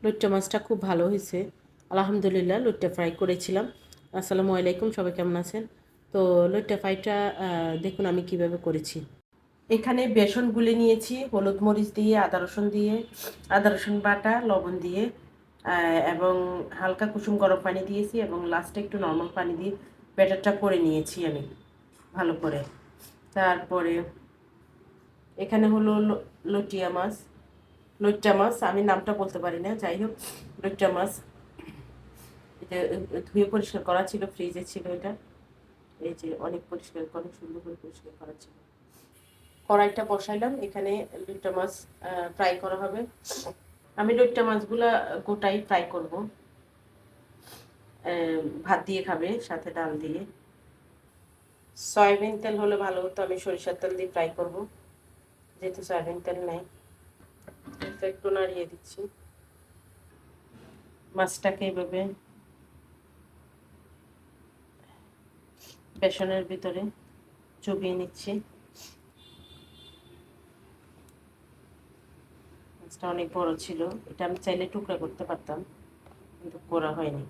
লইট্টা মাছটা খুব ভালো হয়েছে, আলহামদুলিল্লাহ। লইট্টা ফ্রাই করেছিলাম। আসসালামু আলাইকুম, সবাই কেমন আছেন? তো লইট্টা ফ্রাইটা দেখুন আমি কিভাবে করেছি। এখানে বেসন গুলে নিয়েছি হলুদ মরিচ দিয়ে, আদা রসুন বাটা, লবণ দিয়ে, এবং হালকা কুসুম গরম পানি দিয়েছি এবং লাস্টে একটু নর্মাল পানি দিয়ে ব্যাটারটা করে নিয়েছি আমি ভালো করে। তারপরে এখানে হলো লটিয়া মাছ, লইট্টা মাছ, আমি নামটা বলতে পারি না, যাই হোক লইট্টা মাছ। এটা ধুয়ে পরিষ্কার করা ছিল, ফ্রিজে ছিল এটা। এই যে অনেক পরিষ্কার, অনেক সুন্দর করে পরিষ্কার করা ছিল। কড়াইটা বসাইলাম, এখানে লইট্টা মাছ ফ্রাই করা হবে। আমি লইট্টা মাছগুলা গোটাই ফ্রাই করব। ভাত দিয়ে খাবে, সাথে ডাল দিয়ে। সয়াবিন তেল হলে ভালো হতো, আমি সরিষার তেল দিয়ে ফ্রাই করব, যেহেতু সয়াবিন তেল নেই। একটু নাড়িয়ে দিচ্ছি মাছটাকে, এভাবে বেসনের ভিতরে চুবিয়ে নিচ্ছি। মাছটা অনেক বড় ছিল, এটা আমি চাইলে টুকরা করতে পারতাম, কিন্তু করা হয়নি।